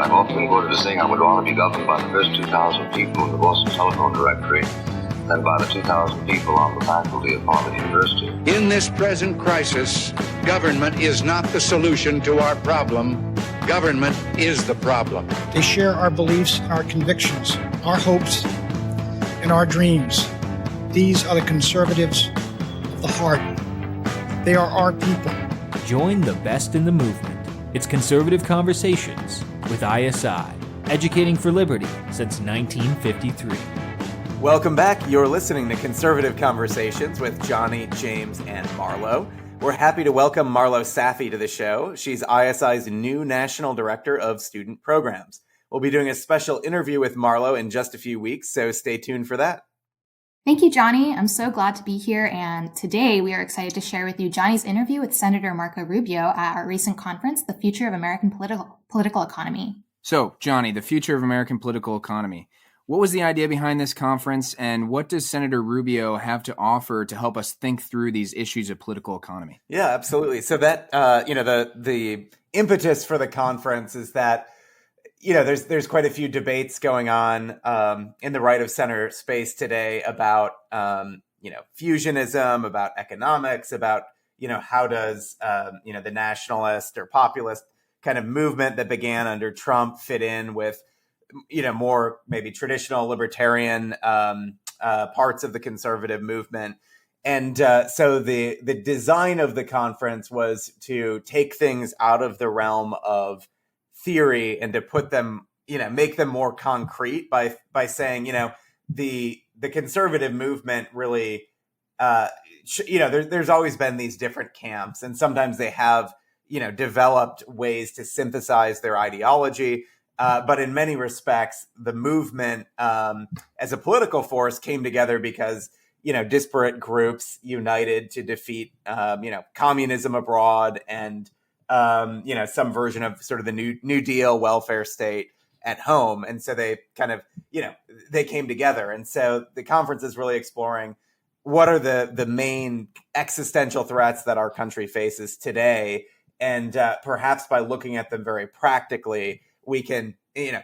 I've often quoted as saying I would rather be governed by the first 2,000 people in the Boston Telephone Directory than by the 2,000 people on the faculty of Harvard University. In this present crisis, government is not the solution to our problem. Government is the problem. They share our beliefs, our convictions, our hopes, and our dreams. These are the conservatives of the heart. They are our people. Join the best in the movement. It's Conservative Conversations with ISI, educating for liberty since 1953. Welcome back. You're listening to Conservative Conversations with Johnny, James, and Marlo. We're happy to welcome Marlo Safi to the show. She's ISI's new National Director of Student Programs. We'll be doing a special interview with Marlo in just a few weeks, so stay tuned for that. Thank you, Johnny. I'm so glad to be here. And today we are excited to share with you Johnny's interview with Senator Marco Rubio at our recent conference, The Future of American Political Economy. So, Johnny, the future of American political economy. What was the idea behind this conference, and what does Senator Rubio have to offer to help us think through these issues of political economy? Yeah, absolutely. So that, the impetus for the conference is that, there's quite a few debates going on in the right of center space today about, fusionism, about economics, about, how does, the nationalist or populist kind of movement that began under Trump fit in with, more maybe traditional libertarian parts of the conservative movement. And so the design of the conference was to take things out of the realm of theory and to put them, make them more concrete by saying, the conservative movement really, there's always been these different camps, and sometimes they have, developed ways to synthesize their ideology. But in many respects, the movement as a political force came together because, disparate groups united to defeat, communism abroad and, some version of sort of the New Deal welfare state at home. And so they kind of, they came together. And so the conference is really exploring what are the main existential threats that our country faces today. And perhaps by looking at them very practically, we can,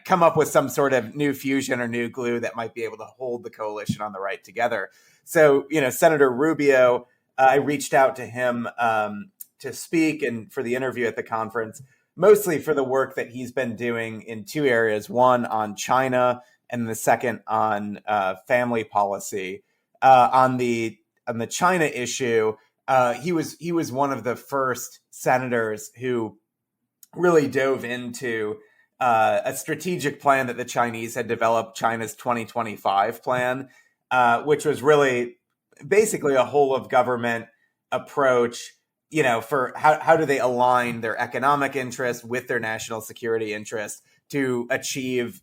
come up with some sort of new fusion or new glue that might be able to hold the coalition on the right together. So, Senator Rubio, I reached out to him to speak and for the interview at the conference, mostly for the work that he's been doing in two areas, one on China and the second on family policy. On the China issue, he was one of the first senators who really dove into a strategic plan that the Chinese had developed, China's 2025 plan, which was really basically a whole of government approach, for how do they align their economic interests with their national security interests to achieve,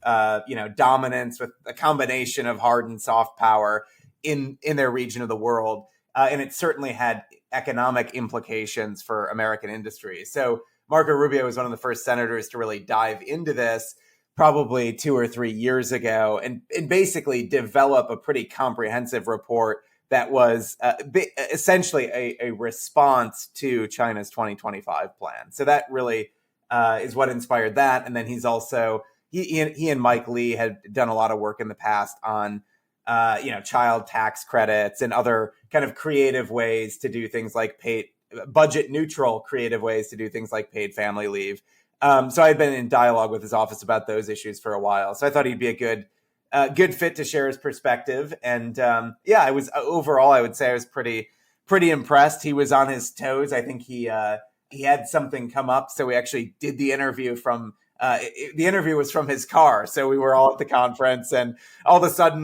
dominance with a combination of hard and soft power in their region of the world. And it certainly had economic implications for American industry. So Marco Rubio was one of the first senators to really dive into this probably 2 or 3 years ago and basically develop a pretty comprehensive report that was essentially a response to China's 2025 plan. So that really is what inspired that. And then he's also, he and Mike Lee had done a lot of work in the past on, child tax credits and other kind of creative ways to do things like budget neutral creative ways to do things like paid family leave. So I'd been in dialogue with his office about those issues for a while. So I thought he'd be a good fit to share his perspective. And I would say I was pretty impressed. He was on his toes. I think he had something come up. So we actually did the interview the interview was from his car. So we were all at the conference and all of a sudden,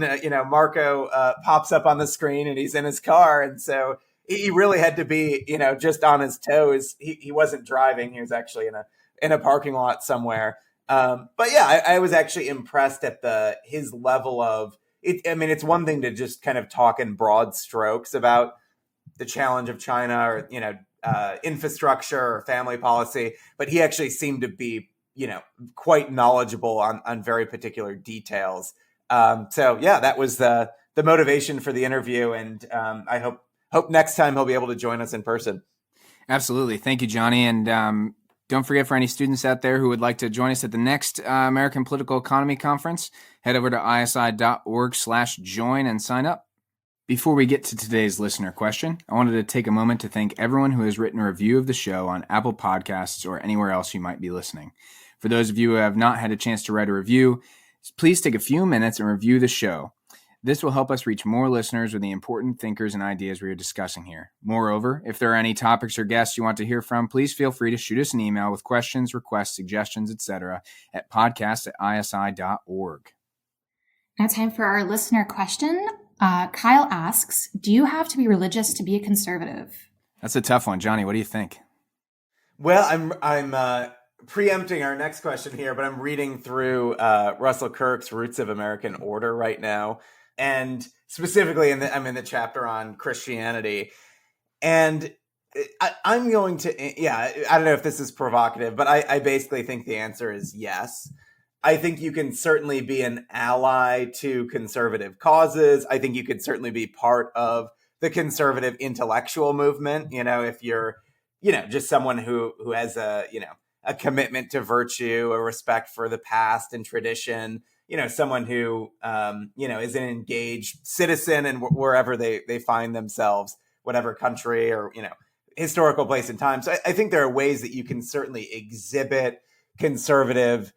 Marco pops up on the screen and he's in his car. And so he really had to be, just on his toes. He wasn't driving. He was actually in a parking lot somewhere. But yeah, I was actually impressed at his level of it. I mean, it's one thing to just kind of talk in broad strokes about the challenge of China or, infrastructure or family policy, but he actually seemed to be, quite knowledgeable on very particular details. So yeah, that was the motivation for the interview. And I hope next time he'll be able to join us in person. Absolutely. Thank you, Johnny. And Don't forget, for any students out there who would like to join us at the next American Political Economy Conference, head over to isi.org/join and sign up. Before we get to today's listener question, I wanted to take a moment to thank everyone who has written a review of the show on Apple Podcasts or anywhere else you might be listening. For those of you who have not had a chance to write a review, please take a few minutes and review the show. This will help us reach more listeners with the important thinkers and ideas we are discussing here. Moreover, if there are any topics or guests you want to hear from, please feel free to shoot us an email with questions, requests, suggestions, etc. at podcast@isi.org. Now time for our listener question. Kyle asks, do you have to be religious to be a conservative? That's a tough one. Johnny, what do you think? Well, I'm preempting our next question here, but I'm reading through Russell Kirk's Roots of American Order right now. And specifically, I'm in the chapter on Christianity. And I'm going to, I don't know if this is provocative, but I basically think the answer is yes. I think you can certainly be an ally to conservative causes. I think you could certainly be part of the conservative intellectual movement. If you're, just someone who has a commitment to virtue, a respect for the past and tradition, someone who, is an engaged citizen and wherever they find themselves, whatever country or, historical place and time. So I think there are ways that you can certainly exhibit conservative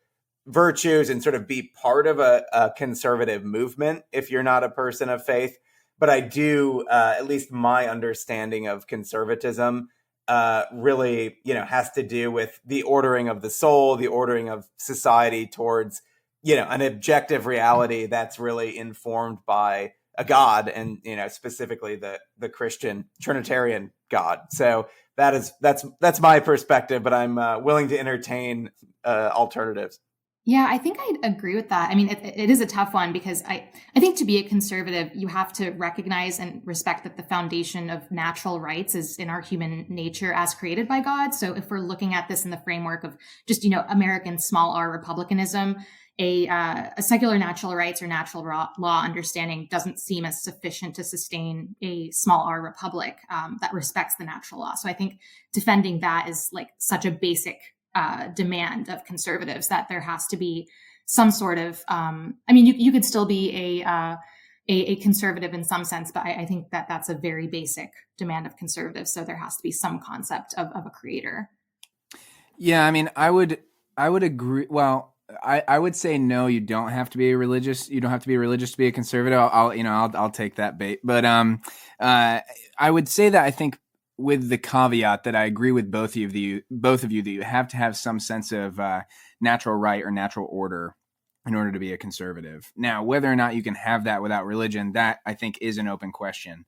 virtues and sort of be part of a conservative movement if you're not a person of faith. But I do, at least my understanding of conservatism, really, has to do with the ordering of the soul, the ordering of society towards, an objective reality that's really informed by a God and, specifically the Christian Trinitarian God. So that's my perspective, but I'm willing to entertain alternatives. Yeah, I think I'd agree with that. I mean, it is a tough one because I think to be a conservative, you have to recognize and respect that the foundation of natural rights is in our human nature as created by God. So if we're looking at this in the framework of just, American small r republicanism, a secular natural rights or natural law understanding doesn't seem as sufficient to sustain a small r republic that respects the natural law. So I think defending that is like such a basic demand of conservatives that there has to be some sort of, you could still be a conservative in some sense, but I think that that's a very basic demand of conservatives. So there has to be some concept of a creator. Yeah, I would agree. Well, I would say no. You don't have to be religious. You don't have to be religious to be a conservative. I'll take that bait. But I would say that I think, with the caveat that I agree with both of you that you have to have some sense of natural right or natural order in order to be a conservative. Now, whether or not you can have that without religion, that I think is an open question.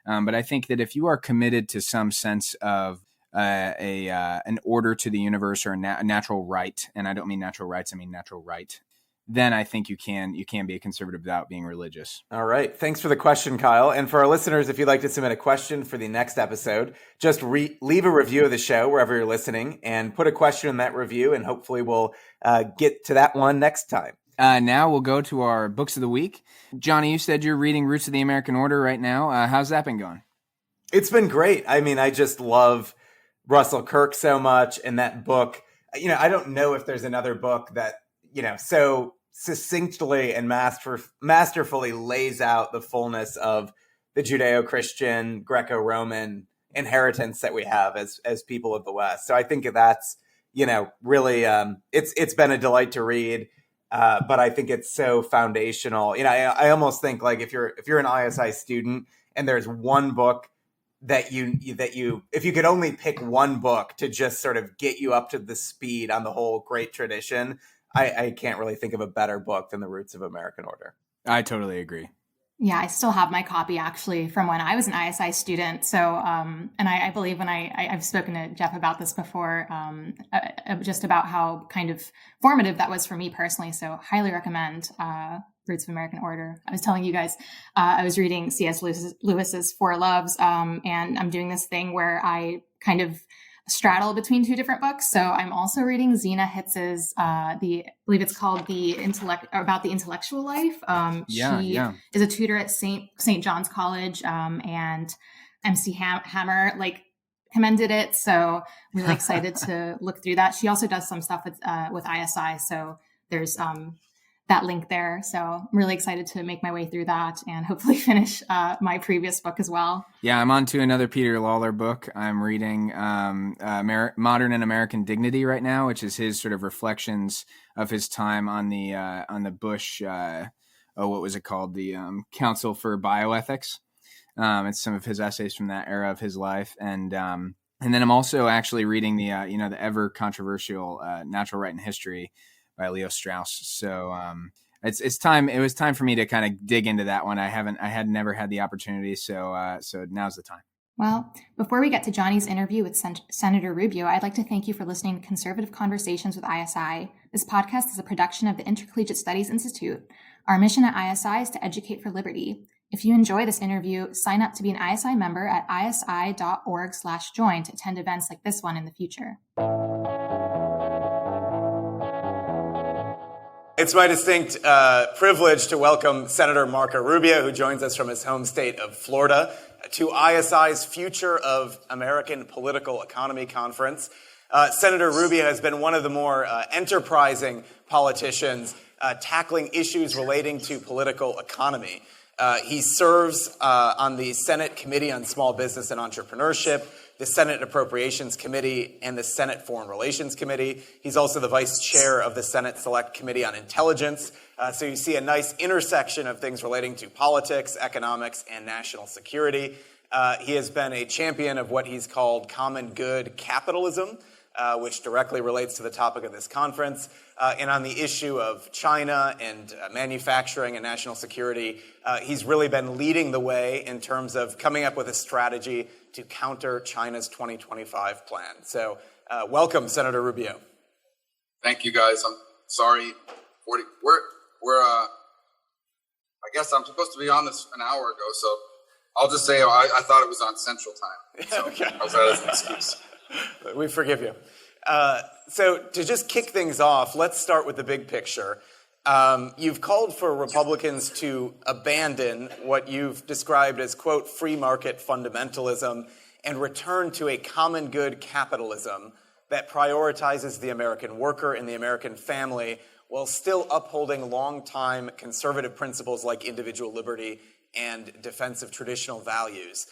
But I think that if you are committed to some sense of an order to the universe or a natural right, and I don't mean natural rights, I mean natural right, then I think you can be a conservative without being religious. All right. Thanks for the question, Kyle. And for our listeners, if you'd like to submit a question for the next episode, just leave a review of the show wherever you're listening and put a question in that review, and hopefully we'll get to that one next time. Now we'll go to our books of the week. Johnny, you said you're reading Roots of the American Order right now. How's that been going? It's been great. I just love Russell Kirk so much, and that book, I don't know if there's another book that, so succinctly and masterfully lays out the fullness of the Judeo-Christian, Greco-Roman inheritance that we have as people of the West. So I think that's, really, it's been a delight to read. But I think it's so foundational. I almost think like if you're an ISI student and there's one book that you if you could only pick one book to just sort of get you up to the speed on the whole great tradition, I can't really think of a better book than The Roots of American Order. I totally agree. Yeah, I still have my copy actually from when I was an ISI student. So, and I believe when I've spoken to Jeff about this before, just about how kind of formative that was for me personally. So highly recommend Roots of American Order. I was telling you guys, I was reading C.S. Lewis's Four Loves, and I'm doing this thing where I kind of straddle between two different books. So I'm also reading Zena Hitz's, I believe it's called about the intellectual life. She is a tutor at St. John's College, and MC Hammer, like commended it. So I'm really excited to look through that. She also does some stuff with ISI. So there's that link there. So I'm really excited to make my way through that and hopefully finish my previous book as well. Yeah, I'm on to another Peter Lawler book. I'm reading Modern and American Dignity right now, which is his sort of reflections of his time on the Bush, what was it called? The Council for Bioethics. It's some of his essays from that era of his life. And then I'm also actually reading the ever controversial Natural Right and History by Leo Strauss. So it's time. It was time for me to kind of dig into that one. I had never had the opportunity. So now's the time. Well, before we get to Johnny's interview with Senator Rubio, I'd like to thank you for listening to Conservative Conversations with ISI. This podcast is a production of the Intercollegiate Studies Institute. Our mission at ISI is to educate for liberty. If you enjoy this interview, sign up to be an ISI member at isi.org/join to attend events like this one in the future. It's my distinct privilege to welcome Senator Marco Rubio, who joins us from his home state of Florida, to ISI's Future of American Political Economy Conference. Senator Rubio has been one of the more enterprising politicians tackling issues relating to political economy. He serves on the Senate Committee on Small Business and Entrepreneurship, the Senate Appropriations Committee, and the Senate Foreign Relations Committee. He's also the vice chair of the Senate Select Committee on Intelligence. So you see a nice intersection of things relating to politics, economics, and national security. He has been a champion of what he's called common good capitalism, which directly relates to the topic of this conference. And on the issue of China and manufacturing and national security, he's really been leading the way in terms of coming up with a strategy to counter China's 2025 plan. So welcome, Senator Rubio. Thank you, guys. I'm sorry. I guess I'm supposed to be on this an hour ago, so I'll just say I thought it was on Central Time. So Okay. How's that as an excuse? We forgive you. So to just kick things off, let's start with the big picture. You've called for Republicans to abandon what you've described as, quote, free market fundamentalism and return to a common good capitalism that prioritizes the American worker and the American family while still upholding long-time conservative principles like individual liberty and defense of traditional values.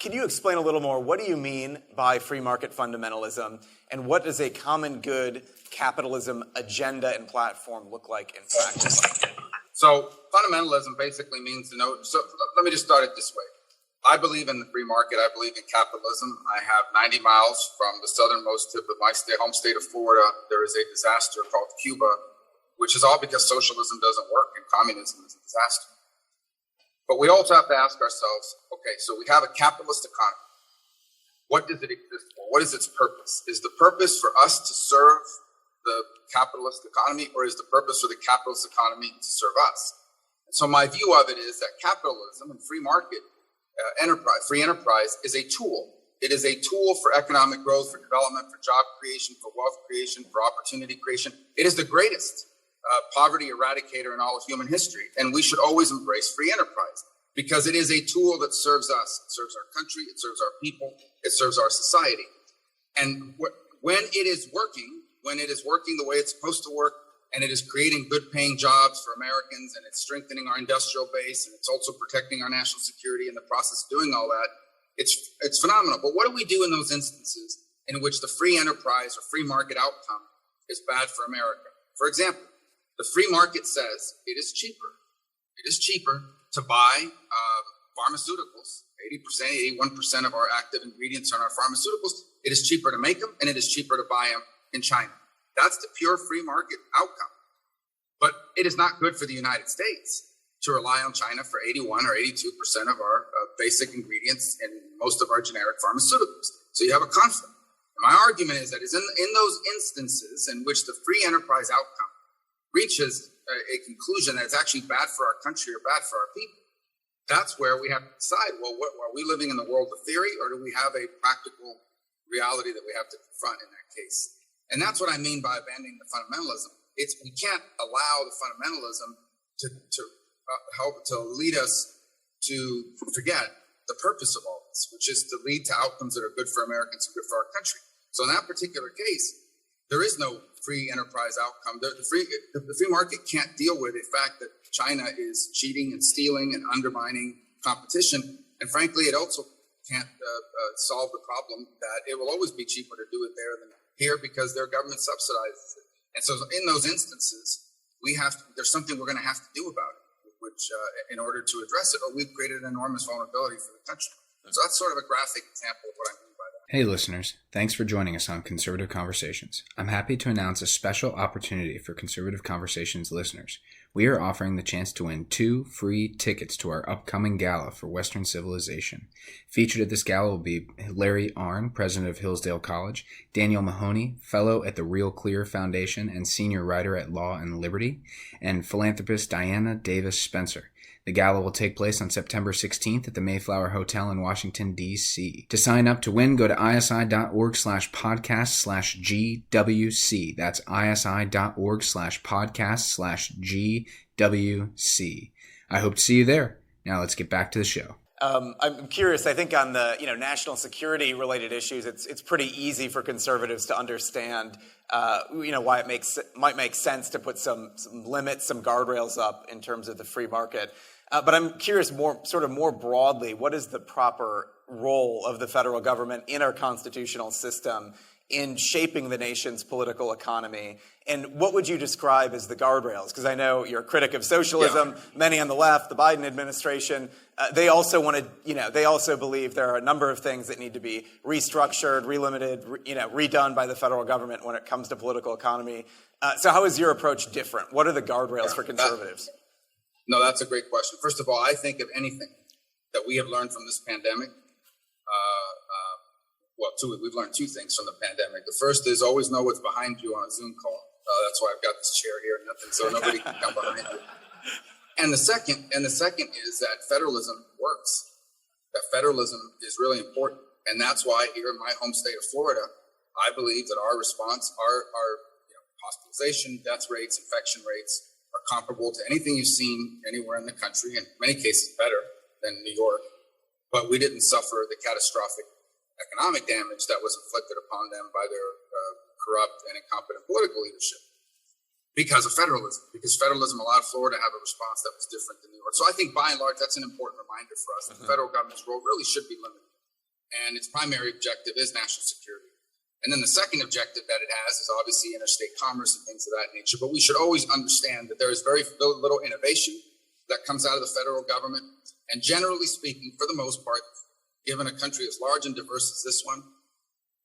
Can you explain a little more? What do you mean by free market fundamentalism, and what does a common good capitalism agenda and platform look like in practice? So fundamentalism basically means so let me just start it this way. I believe in the free market. I believe in capitalism. I have 90 miles from the southernmost tip of my home state of Florida. There is a disaster called Cuba, which is all because socialism doesn't work and communism is a disaster. But we also have to ask ourselves, okay, so we have a capitalist economy. What does it exist for? What is its purpose? Is the purpose for us to serve the capitalist economy, or is the purpose for the capitalist economy to serve us? And so my view of it is that capitalism and free market free enterprise is a tool. It is a tool for economic growth, for development, for job creation, for wealth creation, for opportunity creation. It is the greatest poverty eradicator in all of human history. And we should always embrace free enterprise because it is a tool that serves us. It serves our country. It serves our people. It serves our society. And when it is working the way it's supposed to work, and it is creating good paying jobs for Americans, and it's strengthening our industrial base, and it's also protecting our national security in the process of doing all that, it's phenomenal. But what do we do in those instances in which the free enterprise or free market outcome is bad for America? For example, the free market says it is cheaper to buy pharmaceuticals. 80%, 81% of our active ingredients are in our pharmaceuticals. It is cheaper to make them, and it is cheaper to buy them in China. That's the pure free market outcome. But it is not good for the United States to rely on China for 81 or 82% of our basic ingredients in most of our generic pharmaceuticals. So you have a conflict. And my argument is that is in those instances in which the free enterprise outcome reaches a conclusion that it's actually bad for our country or bad for our people, that's where we have to decide, well, are we living in the world of theory, or do we have a practical reality that we have to confront in that case? And that's what I mean by abandoning the fundamentalism. We can't allow the fundamentalism to help to lead us to forget the purpose of all goals, which is to lead to outcomes that are good for Americans and good for our country. So in that particular case, there is no free enterprise outcome. The free market can't deal with the fact that China is cheating and stealing and undermining competition. And frankly, it also can't solve the problem that it will always be cheaper to do it there than here because their government subsidizes it. And so in those instances, there's something we're going to have to do about it, which in order to address it, or we've created an enormous vulnerability for the country. So that's sort of a graphic example of what I mean by that. Hey listeners, thanks for joining us on Conservative Conversations. I'm happy to announce a special opportunity for Conservative Conversations listeners. We are offering the chance to win 2 free tickets to our upcoming gala for Western Civilization. Featured at this gala will be Larry Arnn, president of Hillsdale College, Daniel Mahoney, fellow at the Real Clear Foundation and senior writer at Law and Liberty, and philanthropist Diana Davis Spencer. The gala will take place on September 16th at the Mayflower Hotel in Washington, D.C. To sign up to win, go to isi.org/podcast/GWC. That's isi.org/podcast/GWC. I hope to see you there. Now let's get back to the show. I'm curious. I think on the national security related issues, it's pretty easy for conservatives to understand why it might make sense to put some limits, some guardrails up in terms of the free market. But I'm curious more broadly, what is the proper role of the federal government in our constitutional system in shaping the nation's political economy? And what would you describe as the guardrails? Because I know you're a critic of socialism. Yeah. Many on the left, the Biden administration, they also believe there are a number of things that need to be restructured, relimited, redone by the federal government when it comes to political economy. So how is your approach different? What are the guardrails for conservatives? No, that's a great question. First of all, I think of anything that we have learned from this pandemic. We've learned 2 things from the pandemic. The first is always know what's behind you on a Zoom call. That's why I've got this chair here and nothing, so nobody can come behind you. And the second is that federalism works. That federalism is really important, and that's why here in my home state of Florida, I believe that our response, our hospitalization, death rates, infection rates are comparable to anything you've seen anywhere in the country. In many cases, better than New York. But we didn't suffer the catastrophic economic damage that was inflicted upon them by their corrupt and incompetent political leadership because of federalism, because federalism allowed Florida to have a response that was different than New York. So I think by and large, that's an important reminder for us that the federal government's role really should be limited. And its primary objective is national security. And then the second objective that it has is obviously interstate commerce and things of that nature. But we should always understand that there is very little innovation that comes out of the federal government. And generally speaking, for the most part, given a country as large and diverse as this one,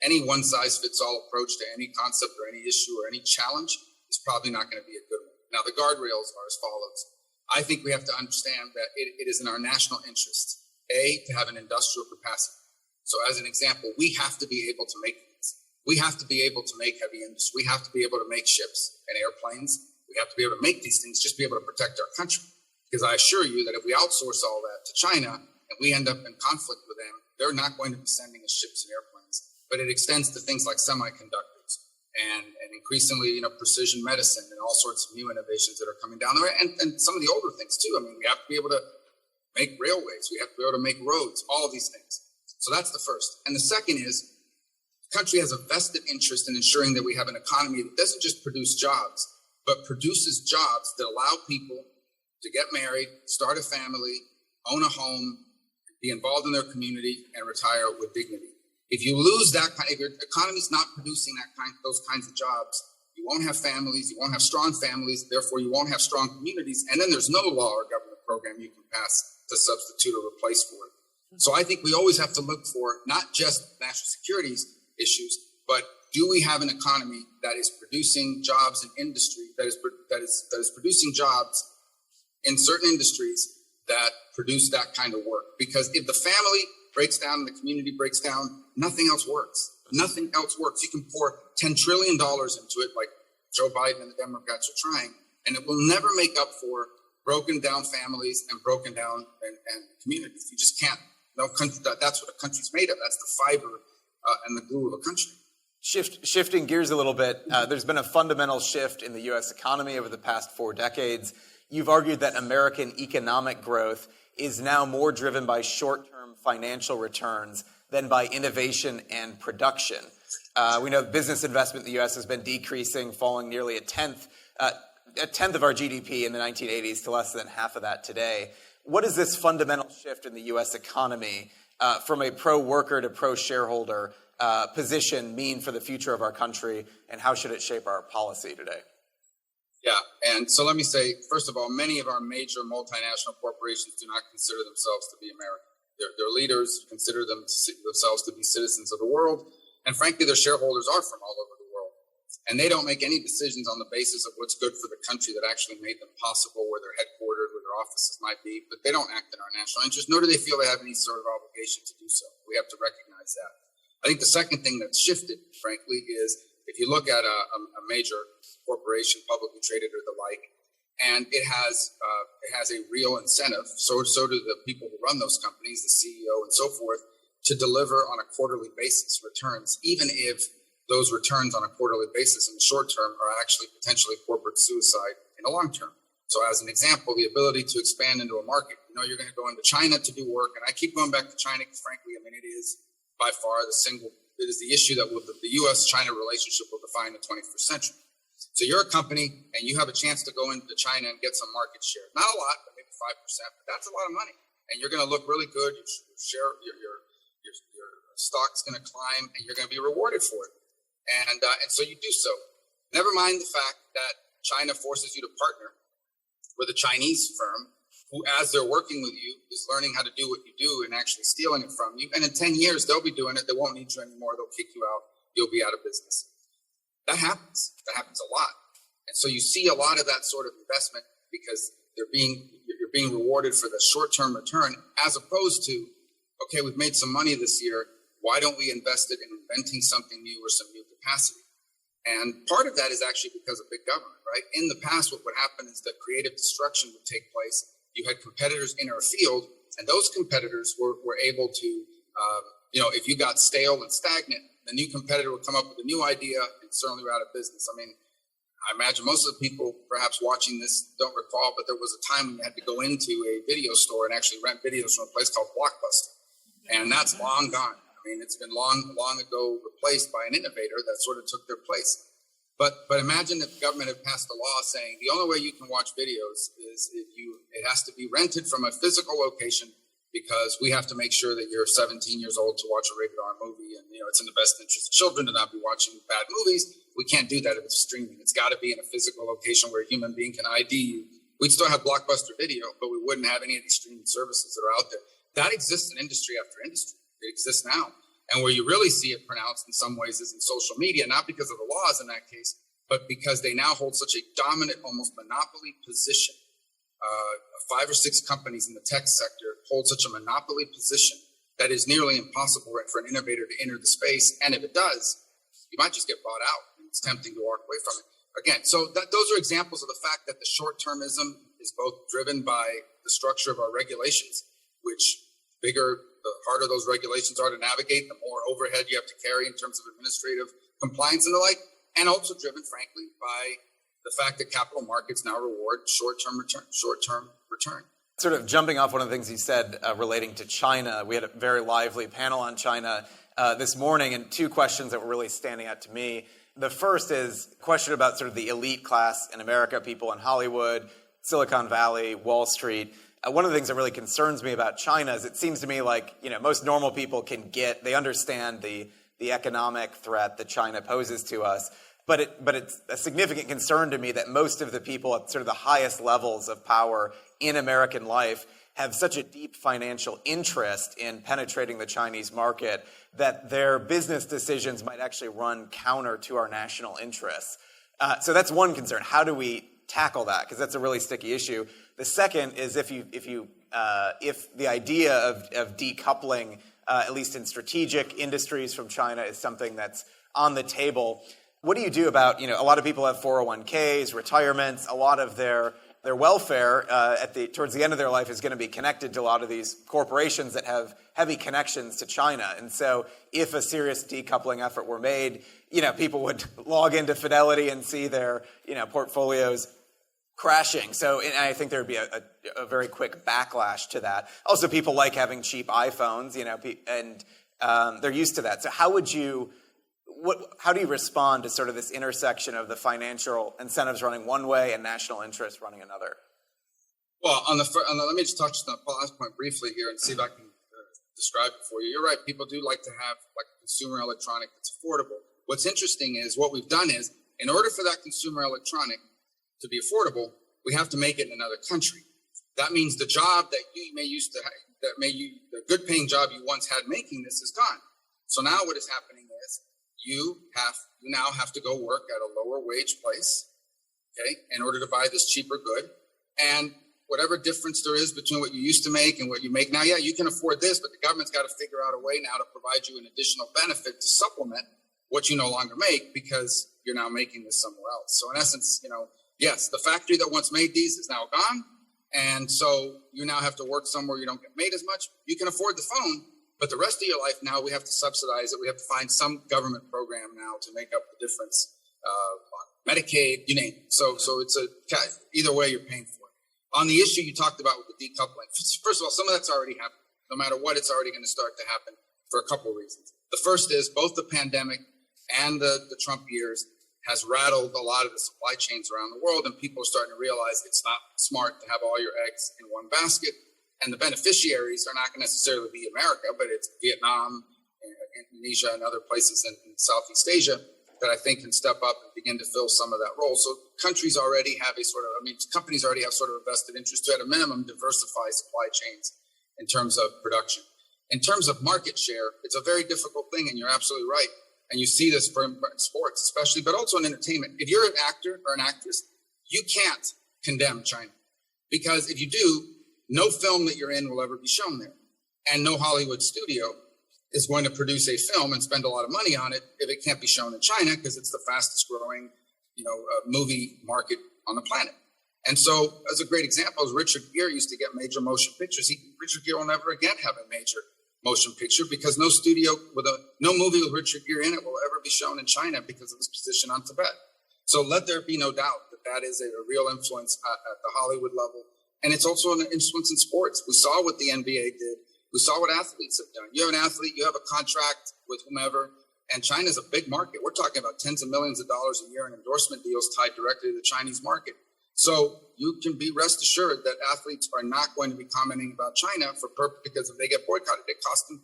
any one-size-fits-all approach to any concept or any issue or any challenge is probably not going to be a good one. Now, the guardrails are as follows. I think we have to understand that it is in our national interest, A, to have an industrial capacity. So as an example, we have to be able to make things. We have to be able to make heavy industry. We have to be able to make ships and airplanes. We have to be able to make these things just to be able to protect our country. Because I assure you that if we outsource all that to China and we end up in conflict with them, they're not going to be sending us ships and airplanes. But it extends to things like semiconductors and increasingly, precision medicine and all sorts of new innovations that are coming down the way. And some of the older things too. I mean, we have to be able to make railways. We have to be able to make roads, all of these things. So that's the first. And the second is the country has a vested interest in ensuring that we have an economy that doesn't just produce jobs, but produces jobs that allow people to get married, start a family, own a home, be involved in their community, and retire with dignity. If you lose that kind, if your economy's not producing those kinds of jobs, you won't have families, you won't have strong families, therefore you won't have strong communities, and then there's no law or government program you can pass to substitute or replace for it. So I think we always have to look for not just national security issues, but do we have an economy that is producing jobs in industry, that is producing jobs in certain industries that produce that kind of work? Because if the family breaks down and the community breaks down, nothing else works. Nothing else works. You can pour $10 trillion into it like Joe Biden and the Democrats are trying, and it will never make up for broken down families and broken down and communities. You just can't. No country, that's what a country's made of. That's the fiber and the glue of a country. Shifting gears a little bit, there's been a fundamental shift in the U.S. economy over the past 4 decades. You've argued that American economic growth is now more driven by short-term financial returns than by innovation and production. We know business investment in the U.S. has been decreasing, falling nearly a tenth of our GDP in the 1980s to less than half of that today. What does this fundamental shift in the U.S. economy from a pro-worker to pro-shareholder position mean for the future of our country, and how should it shape our policy today? Yeah, and so let me say, first of all, many of our major multinational corporations do not consider themselves to be American. Their leaders consider themselves to be citizens of the world, and frankly, their shareholders are from all over the world. And they don't make any decisions on the basis of what's good for the country that actually made them possible, where they're headquartered, where their offices might be, but they don't act in our national interest, nor do they feel they have any sort of obligation to do so. We have to recognize that. I think the second thing that's shifted, frankly, is if you look at a major corporation, publicly traded or the like, and it has a real incentive, so do the people who run those companies, the CEO and so forth, to deliver on a quarterly basis returns, even if those returns on a quarterly basis in the short term are actually potentially corporate suicide in the long term. So as an example, the ability to expand into a market, you're going to go into China to do work, and I keep going back to China because frankly, it is by far it is the issue that the U.S.-China relationship will define the 21st century. So you're a company and you have a chance to go into China and get some market share. Not a lot, but maybe 5%, but that's a lot of money. And you're going to look really good. Your stock's going to climb and you're going to be rewarded for it. And so you do so. Never mind the fact that China forces you to partner with a Chinese firm who, as they're working with you, is learning how to do what you do and actually stealing it from you. And in 10 years, they'll be doing it. They won't need you anymore. They'll kick you out. You'll be out of business. That happens. That happens a lot. And so you see a lot of that sort of investment because you're being rewarded for the short-term return, as opposed to, okay, we've made some money this year. Why don't we invest it in inventing something new or some new capacity? And part of that is actually because of big government, right? In the past, what would happen is that creative destruction would take place. You had competitors in our field, and those competitors were able to, if you got stale and stagnant, the new competitor would come up with a new idea, and certainly we're out of business. I mean, I imagine most of the people perhaps watching this don't recall, but there was a time when you had to go into a video store and actually rent videos from a place called Blockbuster. And that's long gone. I mean, it's been long ago replaced by an innovator that sort of took their place. But imagine if the government had passed a law saying the only way you can watch videos is it has to be rented from a physical location, because we have to make sure that you're 17 years old to watch a rated R movie, and it's in the best interest of children to not be watching bad movies. We can't do that if it's streaming. It's got to be in a physical location where a human being can ID you. We'd still have Blockbuster Video, but we wouldn't have any of these streaming services that are out there. That exists in industry after industry. It exists now. And where you really see it pronounced in some ways is in social media, not because of the laws in that case, but because they now hold such a dominant, almost monopoly position. 5 or 6 companies in the tech sector hold such a monopoly position that is nearly impossible for an innovator to enter the space. And if it does, you might just get bought out, and it's tempting to walk away from it. Again, so those are examples of the fact that the short-termism is both driven by the structure of our regulations, which the harder those regulations are to navigate, the more overhead you have to carry in terms of administrative compliance and the like, and also driven, frankly, by the fact that capital markets now reward short-term return. Sort of jumping off one of the things you said relating to China, we had a very lively panel on China this morning, and 2 questions that were really standing out to me. The first is a question about sort of the elite class in America, people in Hollywood, Silicon Valley, Wall Street. One of the things that really concerns me about China is it seems to me like, most normal people they understand the economic threat that China poses to us. But it's a significant concern to me that most of the people at sort of the highest levels of power in American life have such a deep financial interest in penetrating the Chinese market that their business decisions might actually run counter to our national interests. So that's one concern. How do we tackle that? Because that's a really sticky issue. The second is if the idea of decoupling, at least in strategic industries from China, is something that's on the table. What do you do about, a lot of people have 401ks, retirements, a lot of their welfare towards the end of their life is going to be connected to a lot of these corporations that have heavy connections to China. And so if a serious decoupling effort were made, people would log into Fidelity and see their, portfolios crashing. So and I think there would be a very quick backlash to that. Also, people like having cheap iPhones, and they're used to that. So how do you respond to sort of this intersection of the financial incentives running one way and national interest running another? Well, let me just touch on the last point briefly here and see if I can describe it for you. You're right. People do like to have like a consumer electronic that's affordable. What's interesting is what we've done is, in order for that consumer electronic to be affordable, we have to make it in another country. That means the job that you may used to have, the good paying job you once had making this is gone. So now what is happening is you now have to go work at a lower wage place, okay, in order to buy this cheaper good. And whatever difference there is between what you used to make and what you make now, yeah, you can afford this, but the government's got to figure out a way now to provide you an additional benefit to supplement what you no longer make because you're now making this somewhere else. So in essence, yes, the factory that once made these is now gone. And so you now have to work somewhere you don't get made as much. You can afford the phone, but the rest of your life now we have to subsidize it. We have to find some government program now to make up the difference. Medicaid, you name it. So it's either way you're paying for it. On the issue you talked about with the decoupling, first of all, some of that's already happened. No matter what, it's already going to start to happen for a couple of reasons. The first is both the pandemic and the Trump years has rattled a lot of the supply chains around the world, and people are starting to realize it's not smart to have all your eggs in one basket. And the beneficiaries are not going to necessarily be America, but it's Vietnam, Indonesia, and other places in Southeast Asia that I think can step up and begin to fill some of that role. So companies already have companies already have sort of a vested interest to, at a minimum, diversify supply chains in terms of production. In terms of market share, it's a very difficult thing, and you're absolutely right. And you see this for sports especially, but also in entertainment. If you're an actor or an actress, you can't condemn China, because if you do, no film that you're in will ever be shown there. And no Hollywood studio is going to produce a film and spend a lot of money on it if it can't be shown in China, because it's the fastest growing, movie market on the planet. And so, as a great example, is Richard Gere used to get major motion pictures. Richard Gere will never again have a major motion picture because no movie with Richard Gere in it will ever be shown in China because of his position on Tibet. So let there be no doubt that is a real influence at the Hollywood level. And it's also an influence in sports. We saw what the NBA did. We saw what athletes have done. You have an athlete, you have a contract with whomever, and China's a big market. We're talking about tens of millions of dollars a year in endorsement deals tied directly to the Chinese market. So you can be rest assured that athletes are not going to be commenting about China because if they get boycotted, it costs them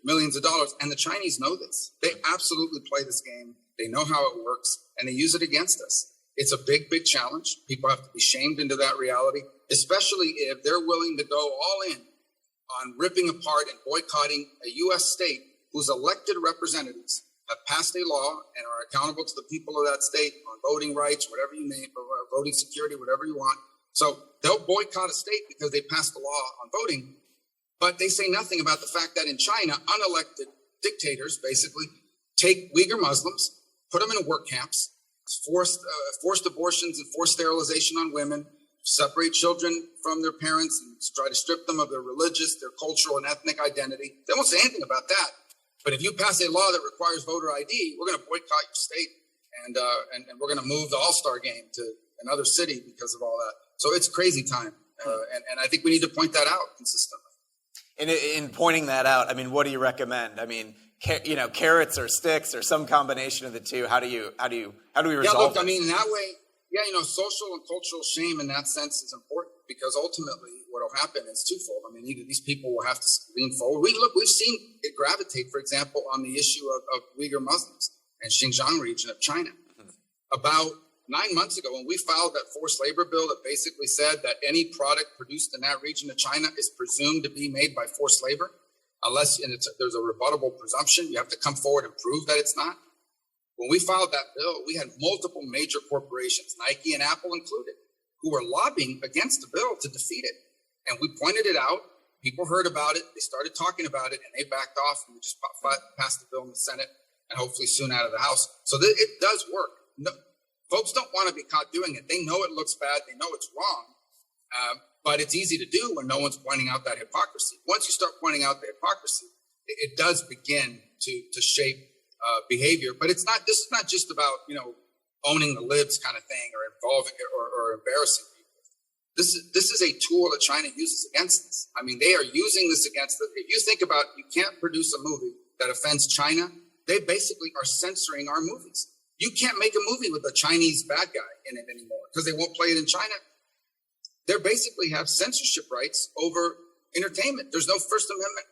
millions of dollars. And the Chinese know this. They absolutely play this game. They know how it works, and they use it against us. It's a big, big challenge. People have to be shamed into that reality, especially if they're willing to go all in on ripping apart and boycotting a U.S. state whose elected representatives have passed a law and are accountable to the people of that state on voting rights, whatever you name, or voting security, whatever you want. So they'll boycott a state because they passed a law on voting, but they say nothing about the fact that in China, unelected dictators basically take Uyghur Muslims, put them in work camps, forced abortions and forced sterilization on women, separate children from their parents and try to strip them of their religious, their cultural and ethnic identity. They won't say anything about that. But if you pass a law that requires voter ID, we're going to boycott your state and we're going to move the All-Star game to another city because of all that. So it's crazy time. And I think we need to point that out consistently. And in pointing that out, I mean, what do you recommend? I mean, carrots or sticks or some combination of the two. How do we resolve this? I mean, in that way, social and cultural shame in that sense is important, because ultimately what will happen is twofold. I mean, either these people will have to lean forward. We've seen it gravitate, for example, on the issue of Uyghur Muslims and Xinjiang region of China. Mm-hmm. About 9 months ago, when we filed that forced labor bill that basically said that any product produced in that region of China is presumed to be made by forced labor, unless there's a rebuttable presumption, you have to come forward and prove that it's not. When we filed that bill, we had multiple major corporations, Nike and Apple included, who were lobbying against the bill to defeat it. And we pointed it out. People heard about it. They started talking about it, and they backed off, and we just passed the bill in the Senate and hopefully soon out of the House. So it does work. No, folks don't want to be caught doing it. They know it looks bad. They know it's wrong. But it's easy to do when no one's pointing out that hypocrisy. Once you start pointing out the hypocrisy, it does begin to shape behavior. But this is not just about, owning the libs kind of thing, or involving or embarrassing people. This is a tool that China uses against us. I mean, they are using this against us. If you think about, you can't produce a movie that offends China, they basically are censoring our movies. You can't make a movie with a Chinese bad guy in it anymore because they won't play it in China. They basically have censorship rights over entertainment. There's no First Amendment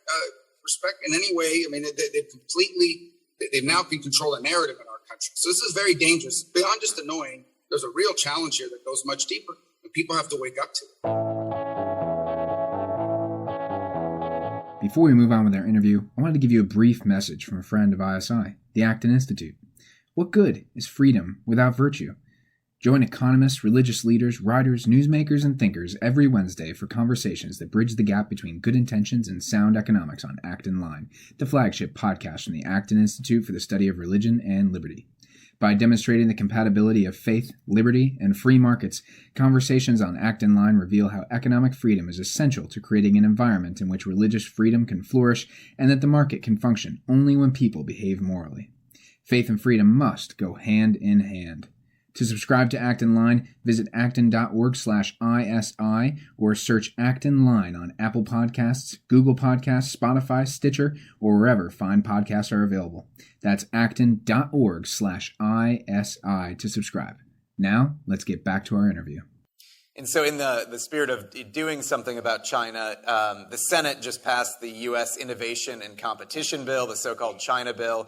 respect in any way. I mean, they now can control the narrative in our country. So this is very dangerous. Beyond just annoying, there's a real challenge here that goes much deeper, and people have to wake up to it. Before we move on with our interview, I wanted to give you a brief message from a friend of ISI, the Acton Institute. What good is freedom without virtue? Join economists, religious leaders, writers, newsmakers, and thinkers every Wednesday for conversations that bridge the gap between good intentions and sound economics on Acton Line, the flagship podcast from the Acton Institute for the Study of Religion and Liberty. By demonstrating the compatibility of faith, liberty, and free markets, conversations on Acton Line reveal how economic freedom is essential to creating an environment in which religious freedom can flourish and that the market can function only when people behave morally. Faith and freedom must go hand in hand. To subscribe to Acton Line, visit acton.org/ISI or search Acton Line on Apple Podcasts, Google Podcasts, Spotify, Stitcher, or wherever fine podcasts are available. That's acton.org/ISI to subscribe. Now, let's get back to our interview. And so in the spirit of doing something about China, the Senate just passed the U.S. Innovation and Competition Bill, the so-called China Bill.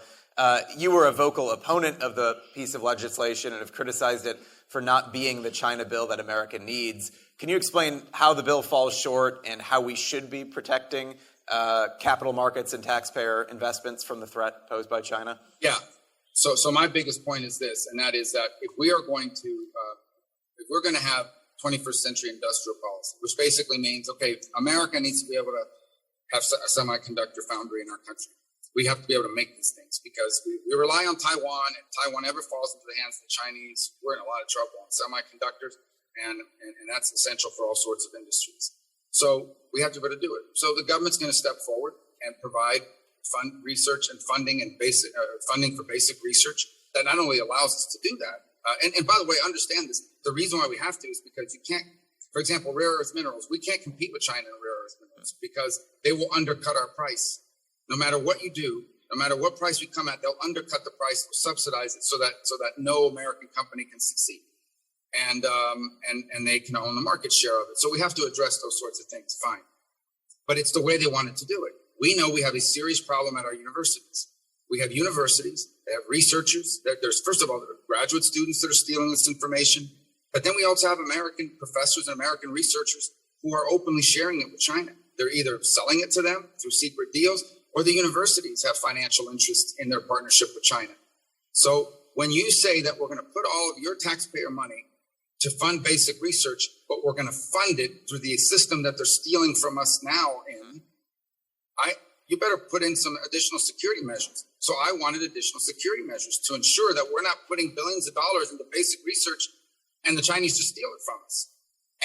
You were a vocal opponent of the piece of legislation and have criticized it for not being the China bill that America needs. Can you explain how the bill falls short and how we should be protecting capital markets and taxpayer investments from the threat posed by China? Yeah. So my biggest point is this, and that is that if we're going to have 21st century industrial policy, which basically means, okay, America needs to be able to have a semiconductor foundry in our country. We have to be able to make these things because we rely on Taiwan, and Taiwan ever falls into the hands of the Chinese, we're in a lot of trouble on semiconductors, and that's essential for all sorts of industries. So we have to be able to do it. So the government's going to step forward and provide research and funding and funding for basic research that not only allows us to do that, and by the way, understand this, the reason why we have to is because you can't, for example, rare earth minerals, we can't compete with China in rare earth minerals because they will undercut our price. No matter what you do, no matter what price we come at, they'll undercut the price, they'll subsidize it so that no American company can succeed, and they can own the market share of it. So we have to address those sorts of things. Fine, but it's the way they wanted to do it. We know we have a serious problem at our universities. We have universities, they have researchers. There's first of all the graduate students that are stealing this information, but then we also have American professors and American researchers who are openly sharing it with China. They're either selling it to them through secret deals, or the universities have financial interests in their partnership with China. So when you say that we're going to put all of your taxpayer money to fund basic research, but we're going to fund it through the system that they're stealing from us now, you better put in some additional security measures. So I wanted additional security measures to ensure that we're not putting billions of dollars into basic research and the Chinese just steal it from us.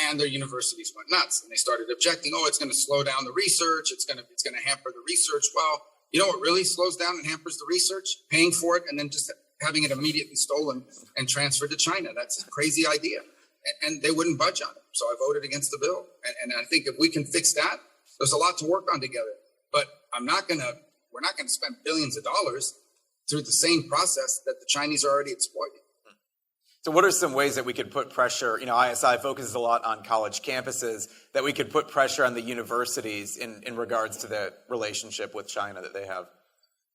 And their universities went nuts and they started objecting. Oh, it's going to slow down the research. It's going to hamper the research. Well, you know what really slows down and hampers the research? Paying for it and then just having it immediately stolen and transferred to China. That's a crazy idea. And they wouldn't budge on it. So I voted against the bill. And I think if we can fix that, there's a lot to work on together. But we're not going to spend billions of dollars through the same process that the Chinese are already exploiting. So what are some ways that we could put pressure, ISI focuses a lot on college campuses, that we could put pressure on the universities in regards to the relationship with China that they have?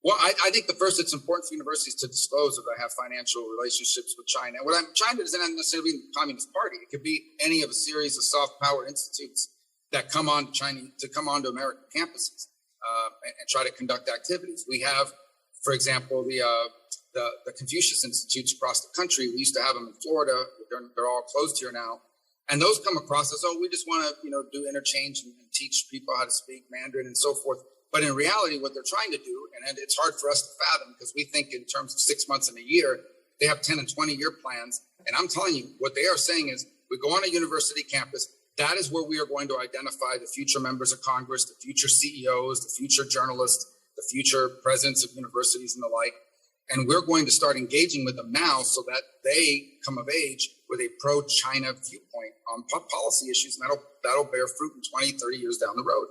Well, I think it's important for universities to disclose if they have financial relationships with China. China doesn't necessarily mean the Communist Party. It could be any of a series of soft power institutes that come on to American campuses and try to conduct activities. We have, for example, the Confucius Institutes across the country. We used to have them in Florida. They're all closed here now. And those come across as, we just want to, do interchange and teach people how to speak Mandarin and so forth. But in reality, what they're trying to do, and it's hard for us to fathom because we think in terms of 6 months and a year, they have 10 and 20-year plans. And I'm telling you, what they are saying is we go on a university campus. That is where we are going to identify the future members of Congress, the future CEOs, the future journalists, the future presidents of universities and the like. And we're going to start engaging with them now so that they come of age with a pro-China viewpoint on policy issues, and that'll bear fruit in 20, 30 years down the road.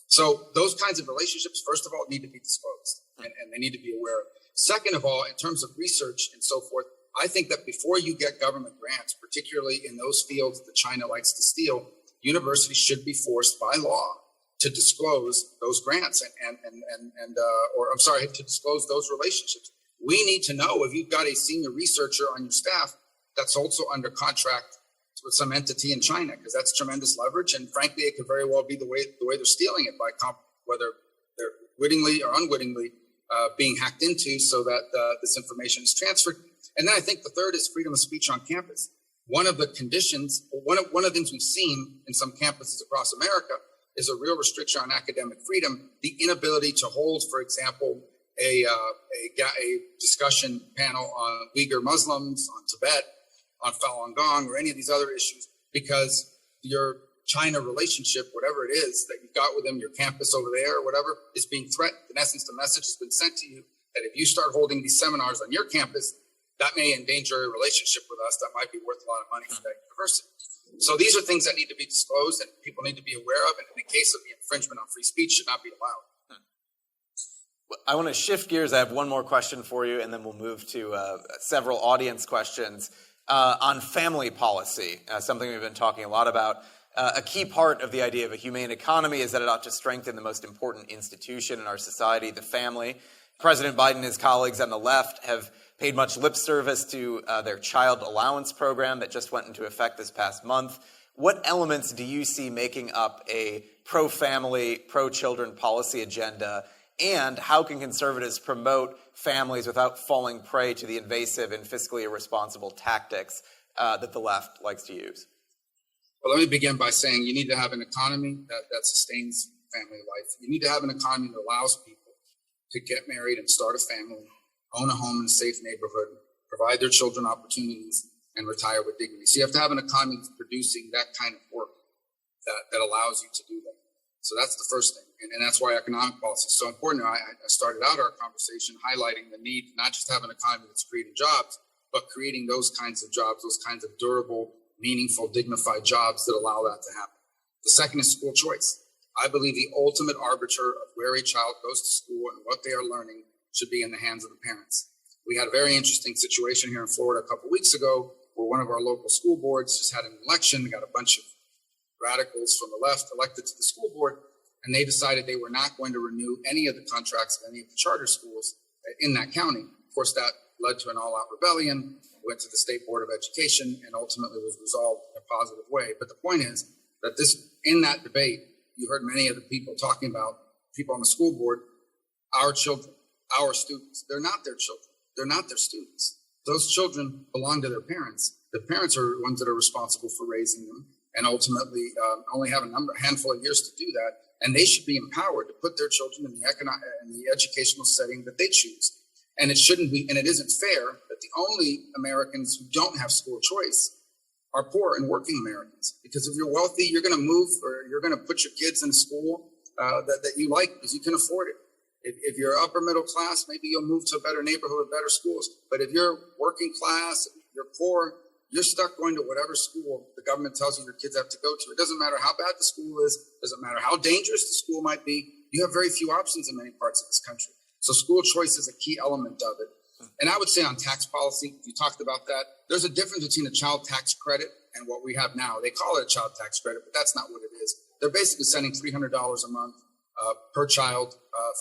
So those kinds of relationships, first of all, need to be disclosed, and they need to be aware of. Second of all, in terms of research and so forth, I think that before you get government grants, particularly in those fields that China likes to steal, universities should be forced by law to disclose those grants to disclose those relationships. We need to know if you've got a senior researcher on your staff that's also under contract with some entity in China, because that's tremendous leverage. And frankly, it could very well be the way they're stealing it by whether they're wittingly or unwittingly being hacked into so that this information is transferred. And then I think the third is freedom of speech on campus. One of the conditions, one of the things we've seen in some campuses across America is a real restriction on academic freedom, the inability to hold, for example, a discussion panel on Uyghur Muslims, on Tibet, on Falun Gong, or any of these other issues, because your China relationship, whatever it is that you've got with them, your campus over there or whatever, is being threatened. In essence, the message has been sent to you that if you start holding these seminars on your campus, that may endanger a relationship with us that might be worth a lot of money for that university. So these are things that need to be disclosed and people need to be aware of, and in the case of the infringement on free speech, should not be allowed. I want to shift gears. I have one more question for you, and then we'll move to several audience questions on family policy, something we've been talking a lot about. A key part of the idea of a humane economy is that it ought to strengthen the most important institution in our society, the family. President Biden and his colleagues on the left have paid much lip service to their child allowance program that just went into effect this past month. What elements do you see making up a pro-family, pro-children policy agenda? And how can conservatives promote families without falling prey to the invasive and fiscally irresponsible tactics that the left likes to use? Well, let me begin by saying you need to have an economy that sustains family life. You need to have an economy that allows people to get married and start a family, own a home in a safe neighborhood, provide their children opportunities, and retire with dignity. So you have to have an economy that's producing that kind of work that allows you to do that. So that's the first thing. And that's why economic policy is so important. I started out our conversation highlighting the need not just to have an economy that's creating jobs, but creating those kinds of jobs, those kinds of durable, meaningful, dignified jobs that allow that to happen. The second is school choice. I believe the ultimate arbiter of where a child goes to school and what they are learning should be in the hands of the parents. We had a very interesting situation here in Florida a couple of weeks ago where one of our local school boards just had an election. They got a bunch of radicals from the left elected to the school board, and they decided they were not going to renew any of the contracts of any of the charter schools in that county. Of course, that led to an all-out rebellion, went to the State Board of Education, and ultimately was resolved in a positive way. But the point is that in that debate, you heard many of the people talking about, people on the school board, our children, our students. They're not their children. They're not their students. Those children belong to their parents. The parents are the ones that are responsible for raising them, and ultimately only have a handful of years to do that. And they should be empowered to put their children in the educational setting that they choose. And it shouldn't be, and it isn't fair that the only Americans who don't have school choice are poor and working Americans. Because if you're wealthy, you're going to move, or you're going to put your kids in a school that you like because you can afford it. If you're upper middle class, maybe you'll move to a better neighborhood with better schools. But if you're working class, if you're poor, you're stuck going to whatever school the government tells you your kids have to go to. It doesn't matter how bad the school is. It doesn't matter how dangerous the school might be. You have very few options in many parts of this country. So school choice is a key element of it. And I would say on tax policy, you talked about that. There's a difference between a child tax credit and what we have now. They call it a child tax credit, but that's not what it is. They're basically sending $300 a month per child,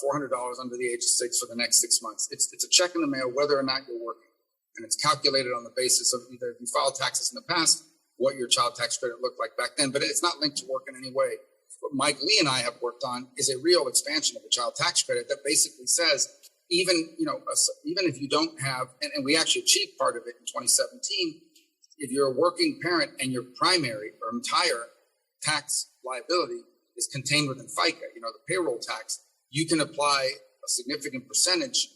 $400 under the age of 6 for the next 6 months. It's a check in the mail, whether or not you're working. And it's calculated on the basis of either if you filed taxes in the past, what your child tax credit looked like back then. But it's not linked to work in any way. What Mike Lee and I have worked on is a real expansion of the child tax credit that basically says, even if you don't have, and we actually achieved part of it in 2017, if you're a working parent and your primary or entire tax liability is contained within FICA, the payroll tax, you can apply a significant percentage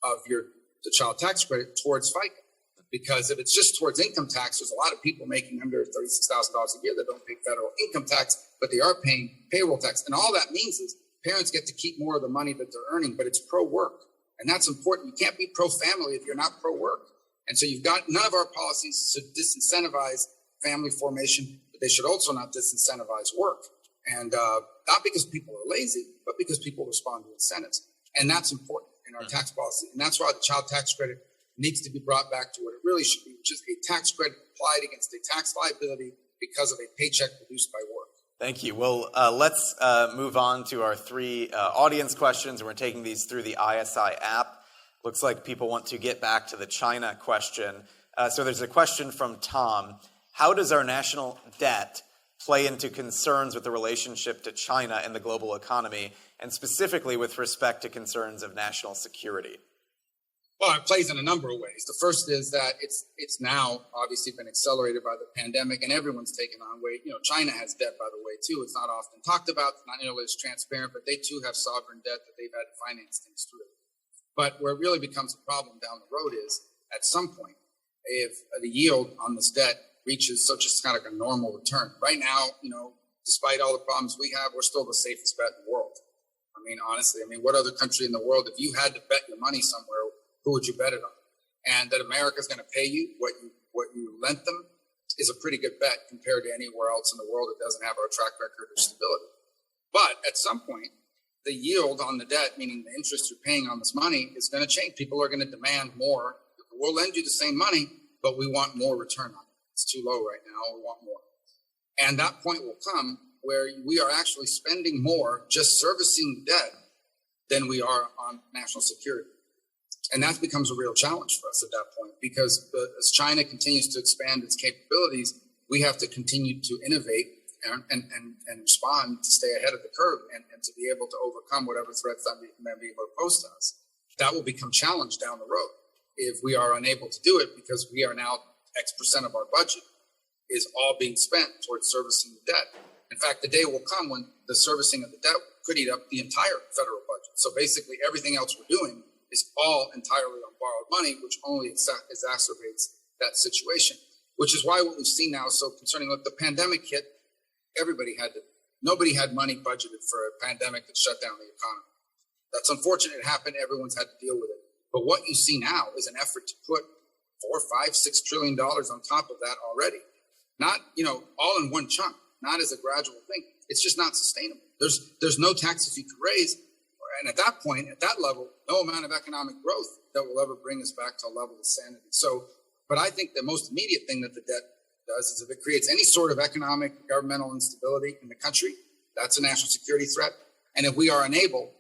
of the child tax credit towards FICA. Because if it's just towards income tax, there's a lot of people making under $36,000 a year that don't pay federal income tax, but they are paying payroll tax. And all that means is parents get to keep more of the money that they're earning, but it's pro work. And that's important. You can't be pro-family if you're not pro-work. And so you've got none of our policies should disincentivize family formation, but they should also not disincentivize work. And not because people are lazy, but because people respond to incentives. And that's important in our tax policy. And that's why the child tax credit needs to be brought back to what it really should be, which is a tax credit applied against a tax liability because of a paycheck produced by work. Thank you. Well, let's move on to our three audience questions. We're taking these through the ISI app. Looks like people want to get back to the China question. So there's a question from Tom. How does our national debt play into concerns with the relationship to China and the global economy, and specifically with respect to concerns of national security? Well, it plays in a number of ways. The first is that it's now obviously been accelerated by the pandemic, and everyone's taken on weight. You know, China has debt, by the way, too. It's not often talked about, not nearly as transparent, but they too have sovereign debt that they've had to finance things through. But where it really becomes a problem down the road is, at some point, if the yield on this debt reaches such a kind of a normal return. Right now, you know, despite all the problems we have, we're still the safest bet in the world. I mean, honestly, what other country in the world, if you had to bet your money somewhere, who would you bet it on? And that America's going to pay you what you lent them is a pretty good bet compared to anywhere else in the world that doesn't have our track record of stability. But at some point, the yield on the debt, meaning the interest you're paying on this money, is going to change. People are going to demand more. We'll lend you the same money, but we want more return on it. It's too low right now. We want more. And that point will come where we are actually spending more just servicing the debt than we are on national security. And that becomes a real challenge for us at that point, because as China continues to expand its capabilities, we have to continue to innovate and respond to stay ahead of the curve and to be able to overcome whatever threats that may be posed to us. That will become challenged down the road if we are unable to do it, because we are now X% of our budget is all being spent towards servicing the debt. In fact, the day will come when the servicing of the debt could eat up the entire federal budget. So basically everything else we're doing is all entirely on borrowed money, which only exacerbates that situation, which is why what we've seen now is so concerning. Look, the pandemic hit, nobody had money budgeted for a pandemic that shut down the economy. That's unfortunate. It happened. Everyone's had to deal with it. But what you see now is an effort to put $4, $5, $6 trillion on top of that already. Not, all in one chunk, not as a gradual thing. It's just not sustainable. There's no taxes you could raise. And at that point, at that level, no amount of economic growth that will ever bring us back to a level of sanity. So, but I think the most immediate thing that the debt does is if it creates any sort of economic, governmental instability in the country, that's a national security threat. And if we are unable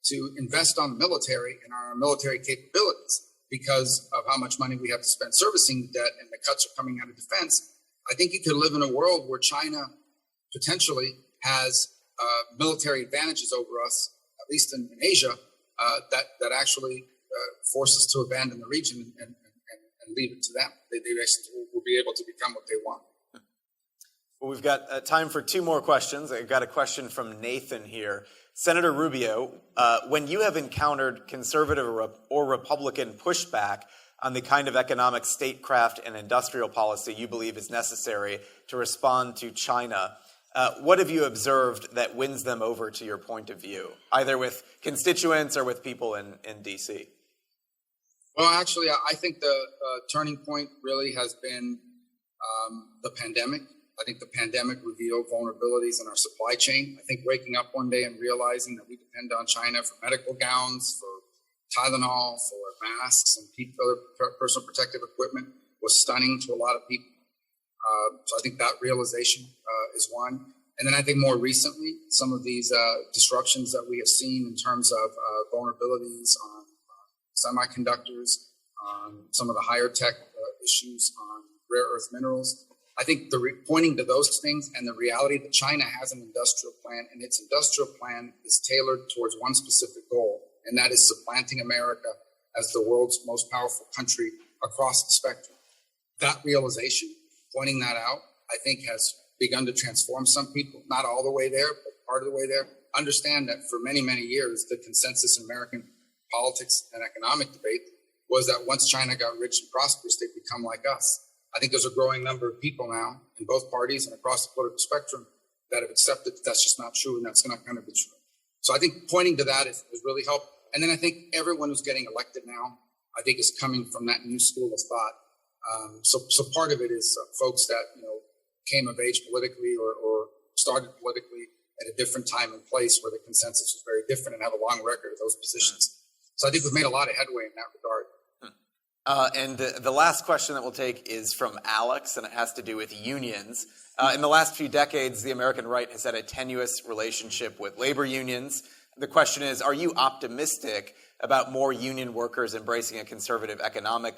to invest on the military and our military capabilities because of how much money we have to spend servicing the debt and the cuts are coming out of defense, I think you could live in a world where China potentially has military advantages over us, at least in Asia, that actually force us to abandon the region and leave it to them. They actually will be able to become what they want. Well, we've got time for two more questions. I've got a question from Nathan here. Senator Rubio, when you have encountered conservative or Republican pushback on the kind of economic statecraft and industrial policy you believe is necessary to respond to China, what have you observed that wins them over to your point of view, either with constituents or with people in D.C.? Well, actually, I think the turning point really has been the pandemic. I think the pandemic revealed vulnerabilities in our supply chain. I think waking up one day and realizing that we depend on China for medical gowns, for Tylenol, for masks, and other personal protective equipment was stunning to a lot of people. So I think that realization is one. And then I think more recently, some of these disruptions that we have seen in terms of vulnerabilities on semiconductors, on some of the higher tech issues on rare earth minerals. I think pointing to those things and the reality that China has an industrial plan, and its industrial plan is tailored towards one specific goal, and that is supplanting America as the world's most powerful country across the spectrum. That realization, pointing that out, I think has begun to transform some people, not all the way there, but part of the way there. Understand that for many, many years, the consensus in American politics and economic debate was that once China got rich and prosperous, they'd become like us. I think there's a growing number of people now in both parties and across the political spectrum that have accepted that that's just not true, and that's not going to be true. So I think pointing to that has really helped And then I think everyone who's getting elected now, I think, is coming from that new school of thought. So part of it is folks that, came of age politically or started politically at a different time and place where the consensus was very different and have a long record of those positions. So I think we've made a lot of headway in that regard. And the last question that we'll take is from Alex, and it has to do with unions. In the last few decades, the American right has had a tenuous relationship with labor unions. The question is, are you optimistic about more union workers embracing a conservative economic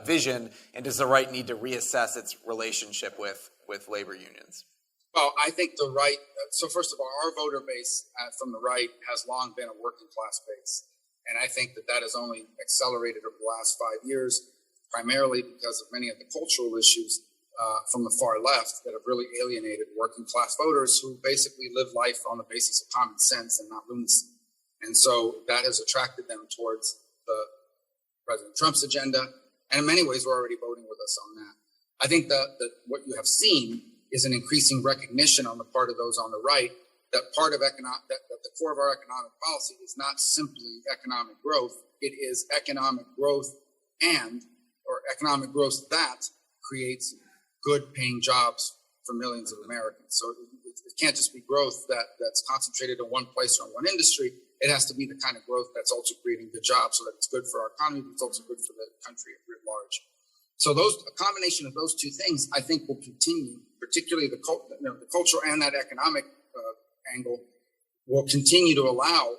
vision, and does the right need to reassess its relationship with labor unions? Well, I think the right, so first of all, our voter base from the right has long been a working class base. And I think that has only accelerated over the last 5 years, primarily because of many of the cultural issues from the far left that have really alienated working class voters who basically live life on the basis of common sense and not lunacy. And so that has attracted them towards the President Trump's agenda. And in many ways, we're already voting with us on that. I think that what you have seen is an increasing recognition on the part of those on the right that part of that the core of our economic policy is not simply economic growth. It is economic growth or economic growth that creates good paying jobs for millions of Americans. So it can't just be growth that's concentrated in one place or in one industry. It has to be the kind of growth that's also creating good jobs so that it's good for our economy, but it's also good for the country at large. So a combination of those two things, I think, will continue, particularly the cultural and that economic angle will continue to allow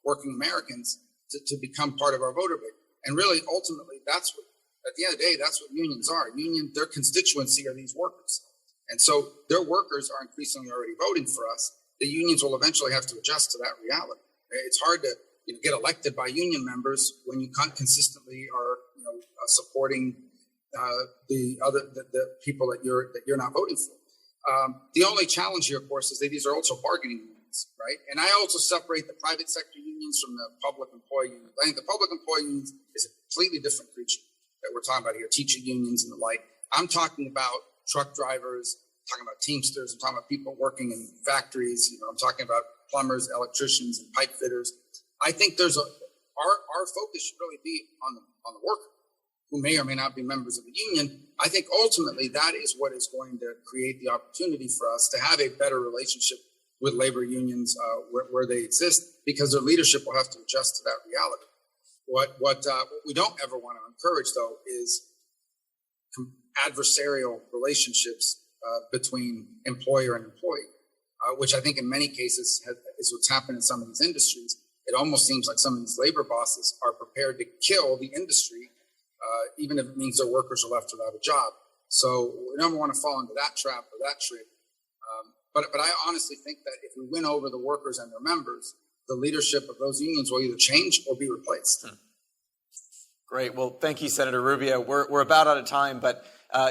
working Americans to become part of our voter base. And really, ultimately, at the end of the day, that's what unions are. Their constituency are these workers. And so their workers are increasingly already voting for us. The unions will eventually have to adjust to that reality. It's hard to get elected by union members when you consistently are supporting the people that you're not voting for. The only challenge here, of course, is that these are also bargaining unions, right? And I also separate the private sector unions from the public employee unions. I think the public employee unions is a completely different creature that we're talking about here, teacher unions and the like. I'm talking about truck drivers, I'm talking about Teamsters, I'm talking about people working in factories, I'm talking about plumbers, electricians, and pipe fitters. I think our focus should really be on the worker, who may or may not be members of the union. I think ultimately that is what is going to create the opportunity for us to have a better relationship with labor unions where they exist, because their leadership will have to adjust to that reality. What we don't ever want to encourage, though, is adversarial relationships between employer and employee, which I think in many cases is what's happened in some of these industries. It almost seems like some of these labor bosses are prepared to kill the industry, even if it means their workers are left without a job. So we never want to fall into that trap or that trick. But I honestly think that if we win over the workers and their members, the leadership of those unions will either change or be replaced. Great. Well, thank you, Senator Rubio. We're about out of time, but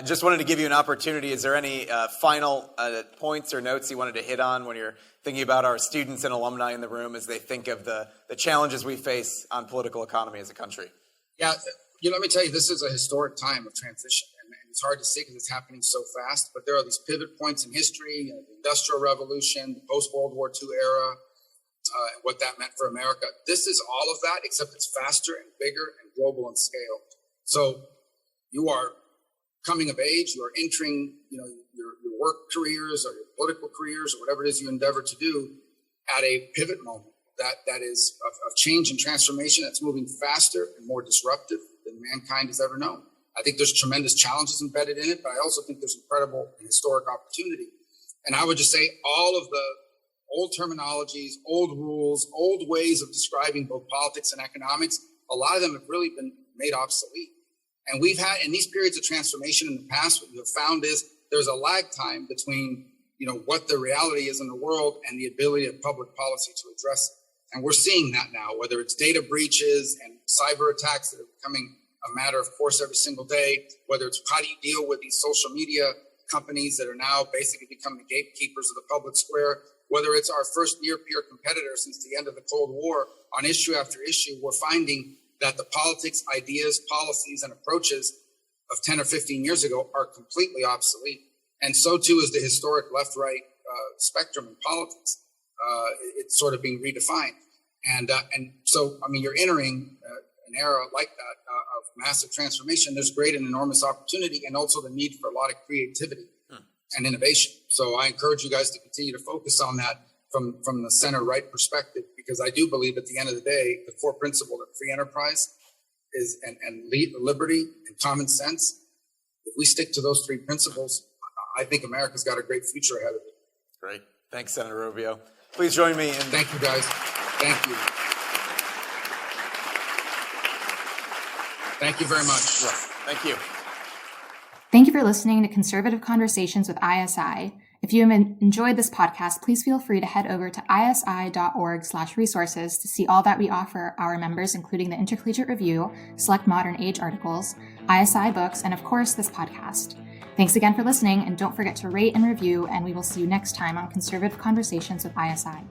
just wanted to give you an opportunity. Is there any final points or notes you wanted to hit on when you're thinking about our students and alumni in the room as they think of the challenges we face on political economy as a country? Yeah, let me tell you, this is a historic time of transition. And it's hard to say because it's happening so fast, but there are these pivot points in history, the Industrial Revolution, the post-World War II era, what that meant for America. This is all of that, except it's faster and bigger and global in scale. So you are coming of age, you are entering, your work careers or your political careers or whatever it is you endeavor to do at a pivot moment that is of change and transformation that's moving faster and more disruptive than mankind has ever known. I think there's tremendous challenges embedded in it, but I also think there's incredible and historic opportunity. And I would just say all of the old terminologies, old rules, old ways of describing both politics and economics, a lot of them have really been made obsolete. And we've had, in these periods of transformation in the past, what we have found is there's a lag time between, what the reality is in the world and the ability of public policy to address it. And we're seeing that now, whether it's data breaches and cyber attacks that are becoming a matter of course every single day, whether it's how do you deal with these social media companies that are now basically becoming the gatekeepers of the public square, whether it's our first near-peer competitor since the end of the Cold War, on issue after issue, we're finding that the politics, ideas, policies, and approaches of 10 or 15 years ago are completely obsolete. And so too is the historic left-right spectrum in politics. It's sort of being redefined. And so, I mean, you're entering an era like that of massive transformation. There's great and enormous opportunity, and also the need for a lot of creativity and innovation. So I encourage you guys to continue to focus on that from the center-right perspective, because I do believe at the end of the day, the core principle of free enterprise is and liberty and common sense. If we stick to those three principles, I think America's got a great future ahead of it. Great. Thanks, Senator Rubio. Please join me in... Thank you, guys. Thank you. Thank you very much. Yes, thank you. Thank you for listening to Conservative Conversations with ISI. If you have enjoyed this podcast, please feel free to head over to isi.org/resources to see all that we offer our members, including the Intercollegiate Review, select modern age articles, ISI books, and of course, this podcast. Thanks again for listening, and don't forget to rate and review, and we will see you next time on Conservative Conversations with ISI.